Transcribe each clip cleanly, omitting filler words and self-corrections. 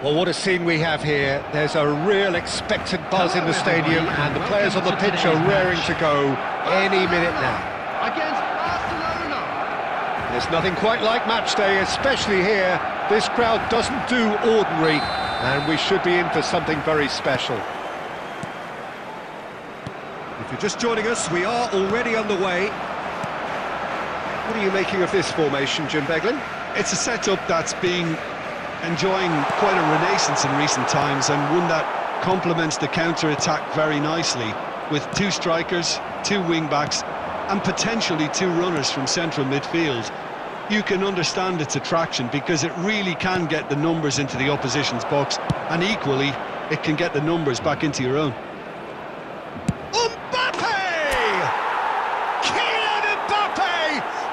Well, what a scene we have here. There's a real expectant buzz in the stadium, and the players on the pitch are raring to go any minute now. Against Barcelona. There's nothing quite like match day, especially here. This crowd doesn't do ordinary, and we should be in for something very special. If you're just joining us, we are already underway. What are you making of this formation, Jim Beglin? It's a setup that's been enjoying quite a renaissance in recent times, and one that complements the counter-attack very nicely, with two strikers, two wing-backs and potentially two runners from central midfield. You can understand its attraction because it really can get the numbers into the opposition's box, and equally it can get the numbers back into your own.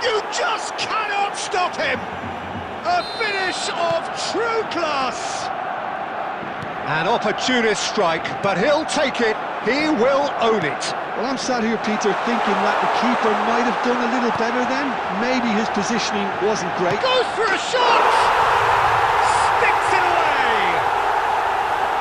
You just cannot stop him! A finish of true class! An opportunist strike, but he'll take it, he will own it. Well, I'm sat here, Peter, thinking that the keeper might have done a little better then. Maybe his positioning wasn't great. Goes for a shot! Sticks it away!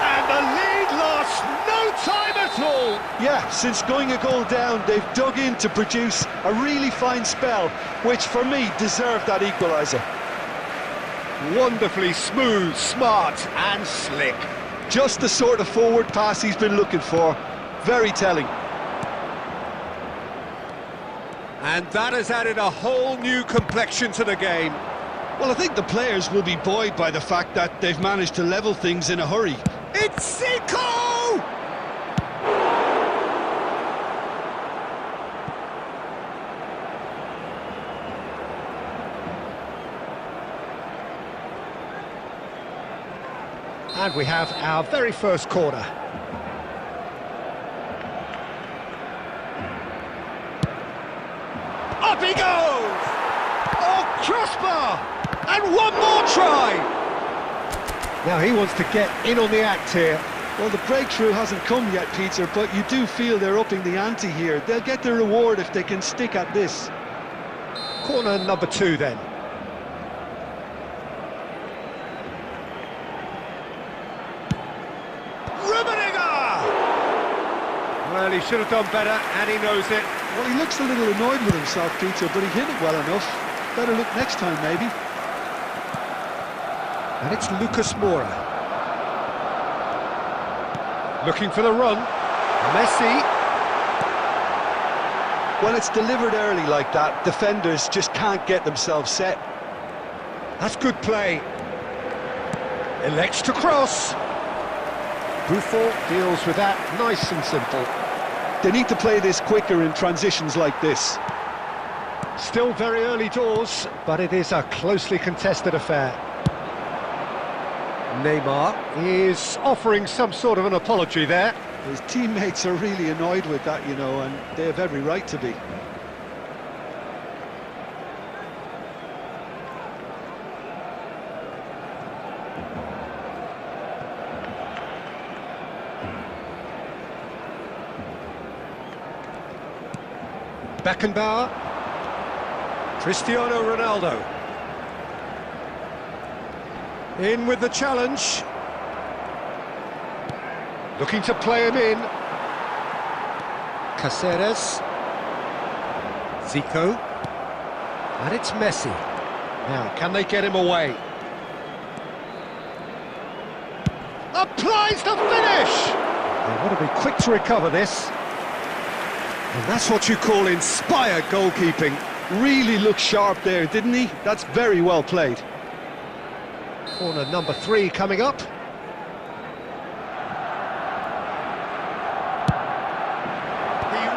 And the lead lost no time at all! Yeah, since going a goal down, they've dug in to produce a really fine spell, which for me deserved that equaliser. Wonderfully smooth, smart and slick. Just the sort of forward pass he's been looking for. Very telling. And that has added a whole new complexion to the game. Well, I think the players will be buoyed by the fact that they've managed to level things in a hurry. It's Zico! And we have our very first corner. Up he goes! Oh, crossbar! And one more try! Now he wants to get in on the act here. Well, the breakthrough hasn't come yet, Peter, but you do feel they're upping the ante here. They'll get their reward if they can stick at this. Corner number 2 then. Well, he should have done better, and he knows it. Well, he looks a little annoyed with himself, Peter, but he hit it well enough. Better look next time, maybe. And it's Lucas Moura. Looking for the run. Messi. When it's delivered early like that, defenders just can't get themselves set. That's good play. Elects to cross. Buffon deals with that nice and simple. They need to play this quicker in transitions like this. Still very early doors, but it is a closely contested affair. Neymar is offering some sort of an apology there. His teammates are really annoyed with that, you know, and they have every right to be. Beckenbauer, Cristiano Ronaldo, in with the challenge, looking to play him in, Caceres, Zico, and it's Messi. Now, can they get him away? Applies the finish! They want to be quick to recover this. And that's what you call inspired goalkeeping. Really looked sharp there, didn't he? That's very well played. Corner number 3 coming up. He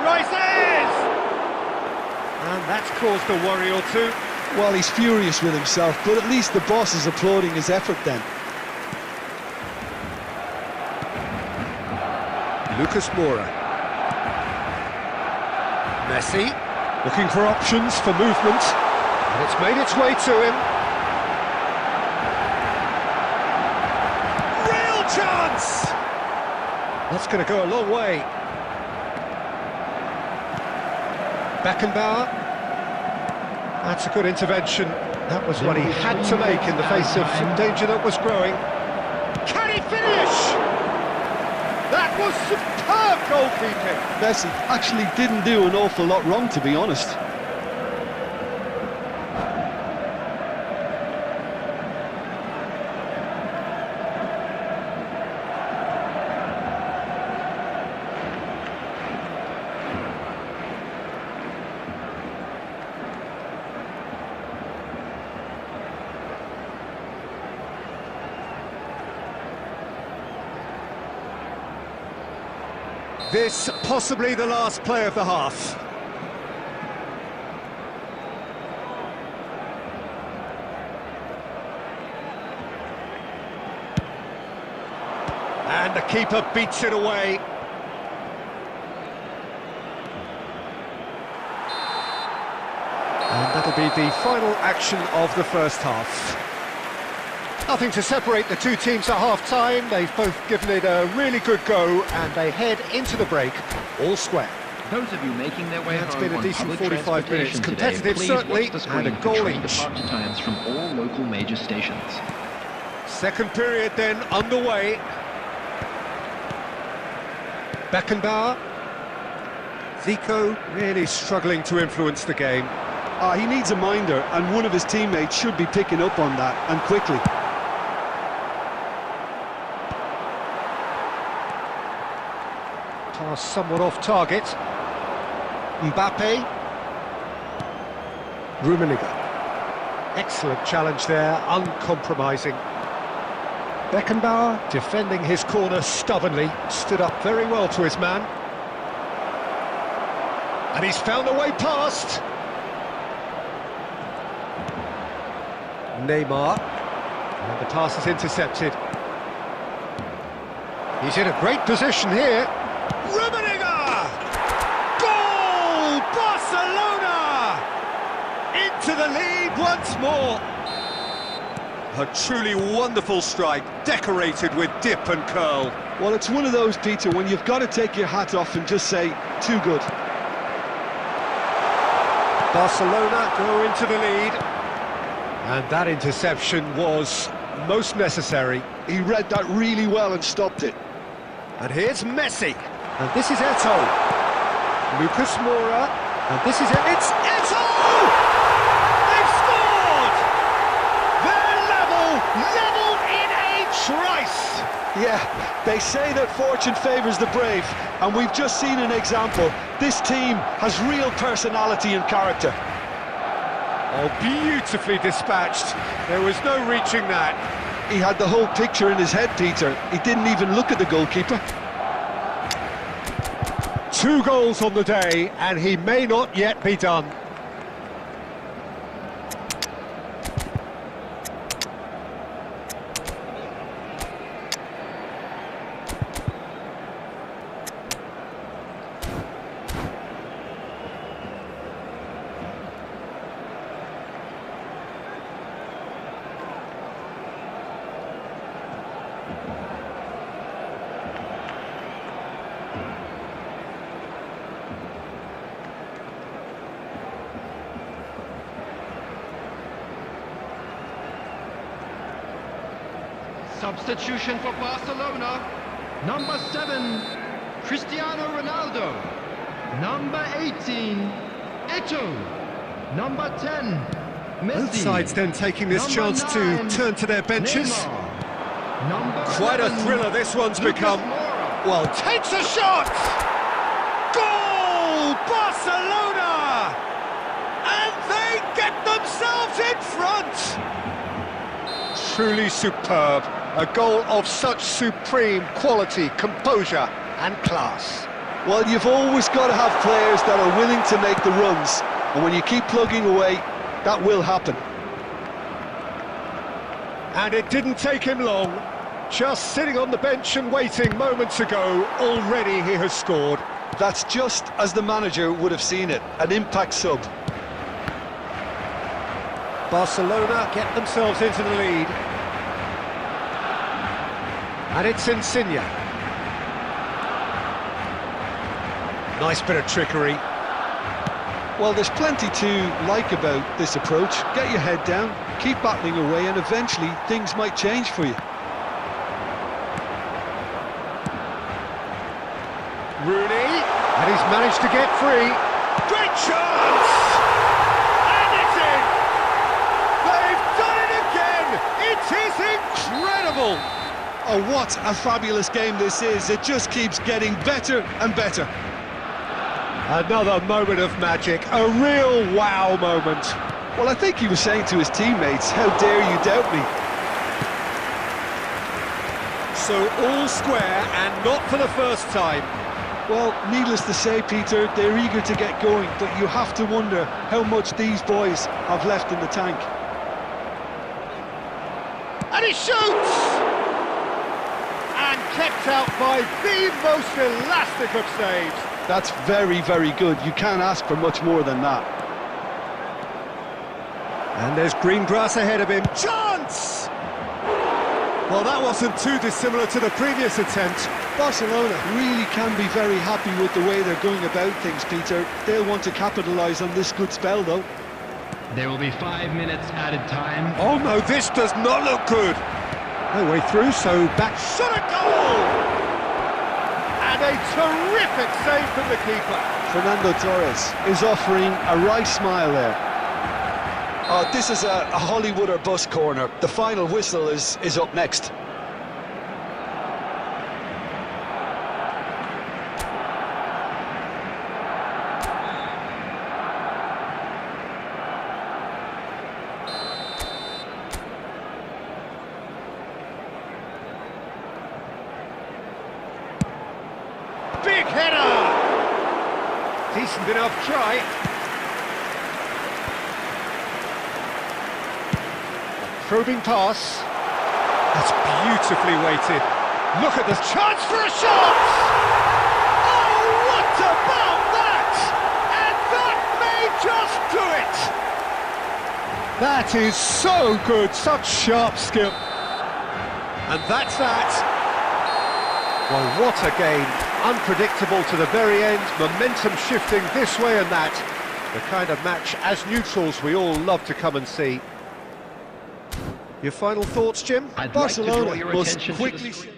rises! And that's caused a worry or two. Well, he's furious with himself, but at least the boss is applauding his effort then. Lucas Moura. Messi, looking for options for movement, and it's made its way to him. Real chance! That's going to go a long way. Beckenbauer. That's a good intervention. That was what he had to make in the face of some danger that was growing. finish! That was superb goalkeeping! Messi actually didn't do an awful lot wrong, to be honest. This possibly the last play of the half. And the keeper beats it away. And that'll be the final action of the first half. Nothing to separate the two teams at half-time. They've both given it a really good go, and they head into the break all square. Those of you making their way It's home been a on decent public 45 minutes. transportation Competitive, today, certainly, please watch the and a screen goal for train each. departure times from all local major stations. Second period then underway. Beckenbauer. Zico really struggling to influence the game. He needs a minder, and one of his teammates should be picking up on that, and quickly. Pass somewhat off target. Mbappe. Rummenigge. Excellent challenge there, uncompromising. Beckenbauer defending his corner stubbornly, stood up very well to his man. And he's found a way past. Neymar. And the pass is intercepted. He's in a great position here. Rummenigge! Goal! Barcelona! Into the lead once more. A truly wonderful strike, decorated with dip and curl. Well, it's one of those, Peter, when you've got to take your hat off and just say, too good. Barcelona go into the lead. And that interception was most necessary. He read that really well and stopped it. And here's Messi. And this is Eto'o. Lucas Moura. And this is it. It's Eto'o! They've scored! They're level in a trice. Yeah, they say that fortune favours the brave, and we've just seen an example. This team has real personality and character. Oh, beautifully dispatched. There was no reaching that. He had the whole picture in his head, Peter. He didn't even look at the goalkeeper. 2 goals on the day, and he may not yet be done. Substitution for Barcelona. Number 7, Cristiano Ronaldo. Number 18, Eto'o. Number 10, Messi. Both sides then taking this chance to turn to their benches. Quite a thriller this one's become. Well, takes a shot! Goal! Barcelona! And they get themselves in front! Truly superb. A goal of such supreme quality, composure and class. Well, you've always got to have players that are willing to make the runs, and when you keep plugging away, that will happen. And it didn't take him long. Just sitting on the bench and waiting moments ago, already he has scored. That's just as the manager would have seen it, an impact sub. Barcelona get themselves into the lead. And it's Insigne. Nice bit of trickery. Well, there's plenty to like about this approach. Get your head down, keep battling away, and eventually things might change for you. managed to get free. Great chance! And it's in! They've done it again! It is incredible! Oh, what a fabulous game this is. It just keeps getting better and better. Another moment of magic, a real wow moment. Well, I think he was saying to his teammates, how dare you doubt me? So all square and not for the first time. Well, needless to say, Peter, they're eager to get going, but you have to wonder how much these boys have left in the tank. And he shoots! And kept out by the most elastic of saves. That's very, very good. You can't ask for much more than that. And there's green grass ahead of him. Chance! Well, that wasn't too dissimilar to the previous attempt. Barcelona really can be very happy with the way they're going about things, Peter. They'll want to capitalise on this good spell, though. There will be 5 minutes added time. Oh no, this does not look good. No way through, so back shot a goal! And a terrific save from the keeper. Fernando Torres is offering a right smile there. Oh, this is a Hollywood or bust corner. The final whistle is up next. Big header! Decent enough try. Probing pass. That's beautifully weighted. Look at this chance for a shot! Oh, what about that? And that may just do it! That is so good, such sharp skill. And that's that. Well, what a game. Unpredictable to the very end, momentum shifting this way and that. The kind of match, as neutrals, we all love to come and see. Your final thoughts, Jim? I'd like to draw Barcelona your must attention to quickly... the screen.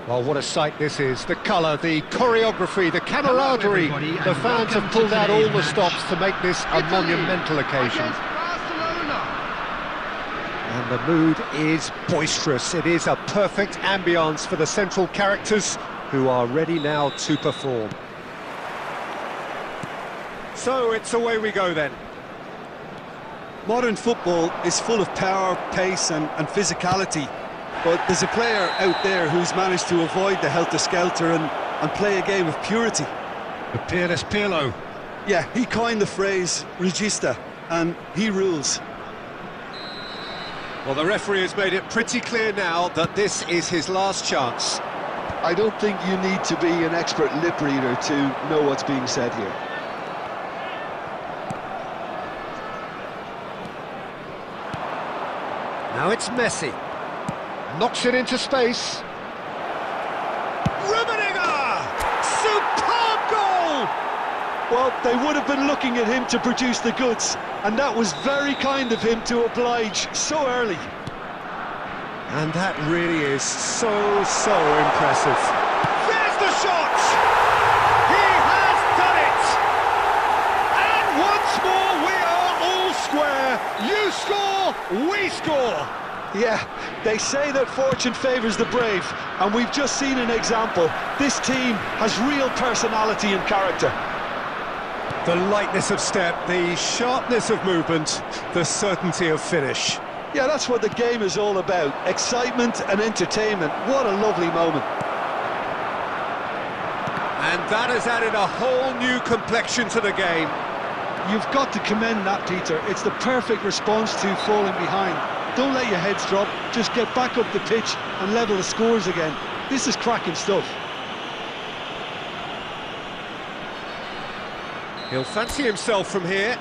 Well, what a sight this is. The colour, the choreography, the camaraderie. Hello, everybody, The and fans have welcome pulled to out all today's the match. stops to make this a Italy monumental occasion. against Barcelona. And the mood is boisterous. It is a perfect ambience for the central characters who are ready now to perform. So it's away we go then. Modern football is full of power, pace and physicality. But there's a player out there who's managed to avoid the helter-skelter and play a game of purity. The peerless Pirlo. Yeah, he coined the phrase regista, and he rules. Well, the referee has made it pretty clear now that this is his last chance. I don't think you need to be an expert lip reader to know what's being said here. Now it's Messi. Knocks it into space. Rummenigge! Superb goal! Well, they would have been looking at him to produce the goods, and that was very kind of him to oblige so early. And that really is so impressive. There's the shot! He has done it! And once more we are all square. You score, we score. Yeah, they say that fortune favours the brave, and we've just seen an example. This team has real personality and character. The lightness of step, the sharpness of movement, the certainty of finish. Yeah, that's what the game is all about. Excitement and entertainment. What a lovely moment. And that has added a whole new complexion to the game. You've got to commend that, Peter. It's the perfect response to falling behind. Don't let your heads drop, just get back up the pitch and level the scores again. This is cracking stuff. He'll fancy himself from here.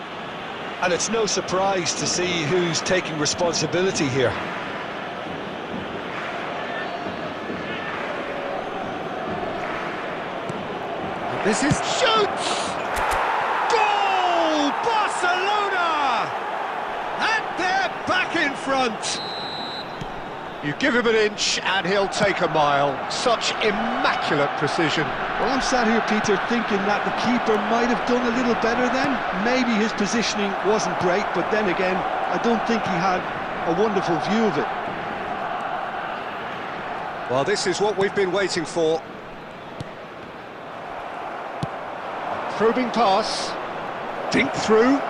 And it's no surprise to see who's taking responsibility here. And this is shoots! Goal! Barcelona! And they're back in front. You give him an inch and he'll take a mile. Such immaculate precision. Well, I'm sat here, Peter, thinking that the keeper might have done a little better then. Maybe his positioning wasn't great, but then again, I don't think he had a wonderful view of it. Well, this is what we've been waiting for. Probing pass. Dink through.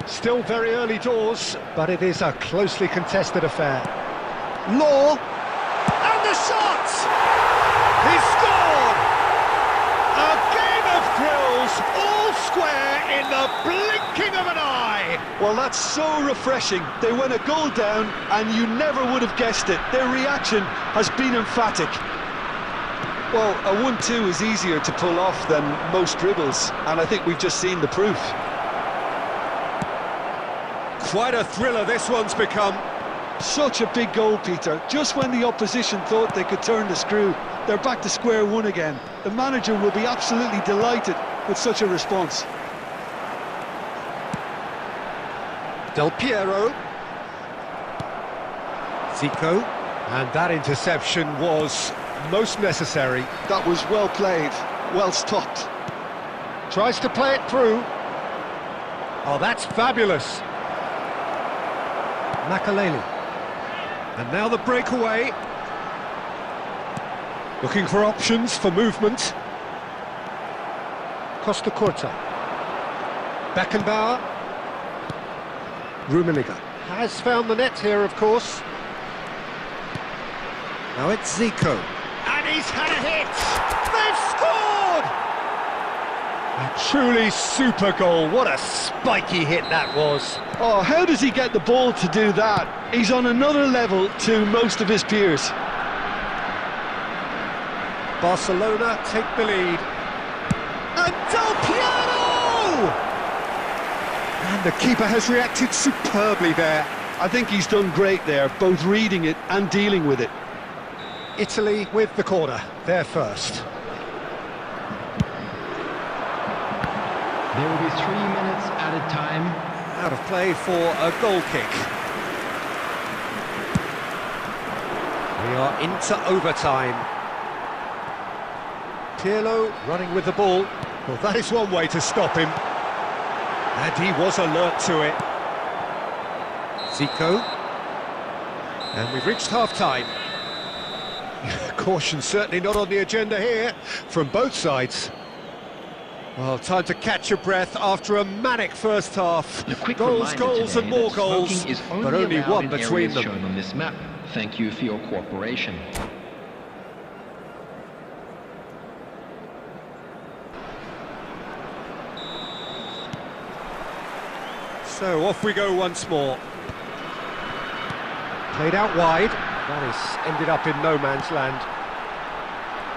Still very early doors, but it is a closely contested affair. Law, and the shot! He scored! A game of thrills, all square in the blinking of an eye! Well, that's so refreshing. They went a goal down, and you never would have guessed it. Their reaction has been emphatic. Well, a 1-2 is easier to pull off than most dribbles, and I think we've just seen the proof. Quite a thriller this one's become. Such a big goal, Peter. Just when the opposition thought they could turn the screw, they're back to square one again. The manager will be absolutely delighted with such a response. Del Piero. Zico. And that interception was most necessary. That was well played, well stopped. Tries to play it through. Oh, that's fabulous. Makaleli. And now the breakaway. Looking for options for movement. Costa Corta. Beckenbauer. Rummenigge has found the net here, of course. Now it's Zico. And he's had a hit! They've scored! A truly super goal. What a spiky hit that was. Oh, how does he get the ball to do that? He's on another level to most of his peers. Barcelona take the lead. And Del Piero! And the keeper has reacted superbly there. I think he's done great there, both reading it and dealing with it. Italy with the corner, they're first. There will be 3 minutes added time. Out of play for a goal kick. We are into overtime. Pirlo running with the ball. Well, that is one way to stop him. And he was alert to it. Zico. And we've reached half-time. Caution certainly not on the agenda here from both sides. Well, time to catch your breath after a manic first half. A quick Goals, reminder goals today and more that goals, smoking is but only allowed one in between areas them. shown on this map. Thank you for your cooperation. So off we go once more. Played out wide. That is ended up in no man's land.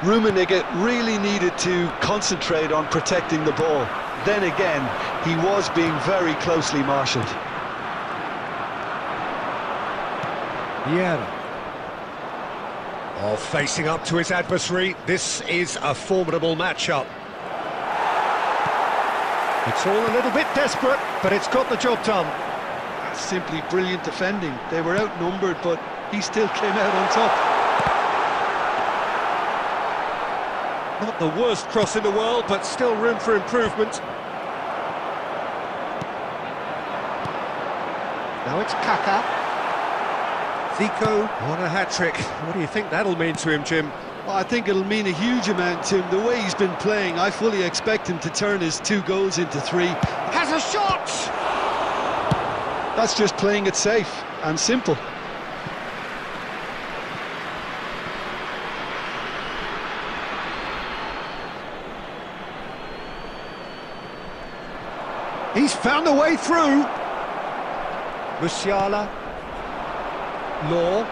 Rummenigge really needed to concentrate on protecting the ball. Then again, he was being very closely marshalled. Vieira. Oh, facing up to his adversary, this is a formidable matchup. It's all a little bit desperate, but it's got the job done. That's simply brilliant defending. They were outnumbered, but he still came out on top. Not the worst cross in the world, but still room for improvement. Now it's Kaka. Zico on a hat-trick. What do you think that'll mean to him, Jim? Well, I think it'll mean a huge amount to him. The way he's been playing, I fully expect him to turn his 2 goals into 3. Has a shot! That's just playing it safe and simple. He's found a way through. Musiala. Law.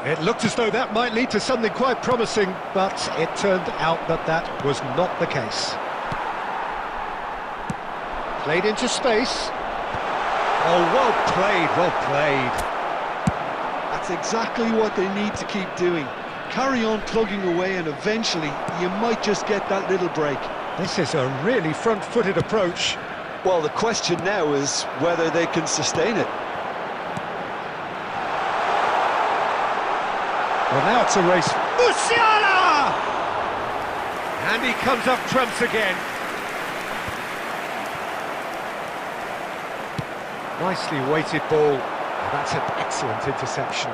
It looked as though that might lead to something quite promising, but it turned out that that was not the case. Played into space. Oh, well played, well played. That's exactly what they need to keep doing. Carry on plugging away and eventually you might just get that little break. This is a really front-footed approach. Well, the question now is whether they can sustain it. Well, now it's a race. Musiala! And he comes up trumps again. Nicely weighted ball. That's an excellent interception.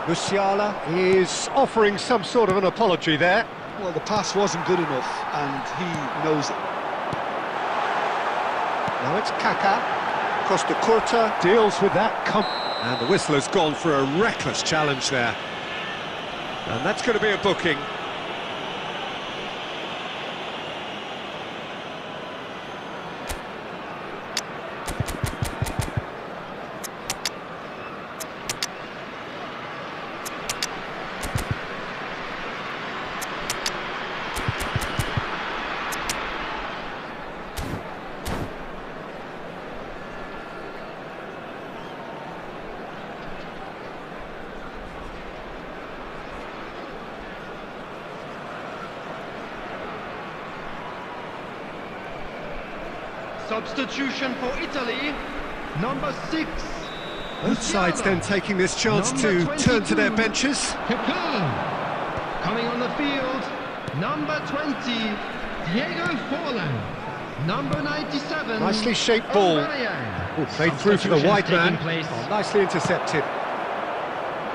Musiala is offering some sort of an apology there. Well, the pass wasn't good enough, and he knows it. Now it's Kaka. Costa Curta deals with that. And the whistle has gone for a reckless challenge there. And that's going to be a booking. Substitution for Italy, number 6. Both sides then taking this chance to turn to their benches. IQOO. Coming on the field, number 20, Diego Forlan. Number 97. Nicely shaped ball. Oh, played through for the wide man. Place. Oh, nicely intercepted.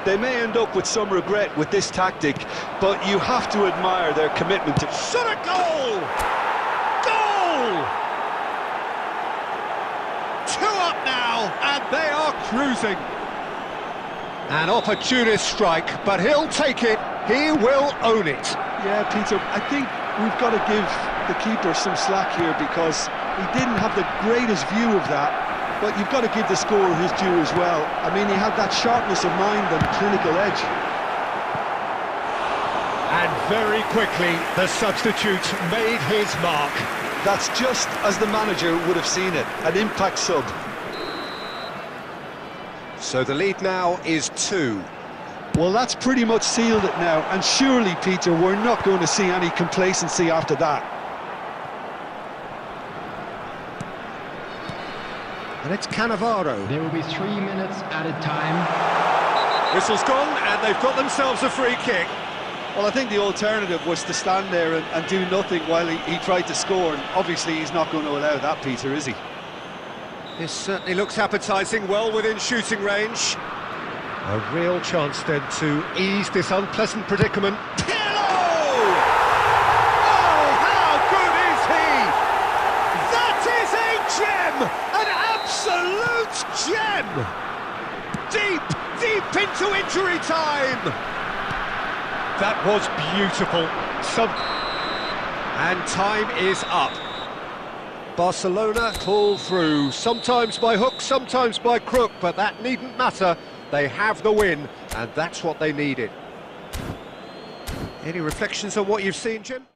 They may end up with some regret with this tactic, but you have to admire their commitment to... Shot a goal! Goal! 2 up now, and they are cruising. An opportunist strike, but he'll take it. He will own it. Yeah, Peter, I think we've got to give the keeper some slack here because he didn't have the greatest view of that, but you've got to give the scorer his due as well. I mean, he had that sharpness of mind and clinical edge. And very quickly, the substitute made his mark. That's just as the manager would have seen it, an impact sub. So the lead now is 2. Well, that's pretty much sealed it now, and surely, Peter, we're not going to see any complacency after that. And it's Cannavaro. There will be 3 minutes added time. Whistle's gone, and they've got themselves a free kick. Well, I think the alternative was to stand there and do nothing while he tried to score, and obviously he's not going to allow that, Peter, is he? This certainly looks appetising, well within shooting range. A real chance then to ease this unpleasant predicament. Pirlo! Oh, how good is he? That is a gem! An absolute gem! Deep into injury time! That was beautiful. And time is up. Barcelona pull through, sometimes by hook, sometimes by crook, but that needn't matter. They have the win, and that's what they needed. Any reflections on what you've seen, Jim?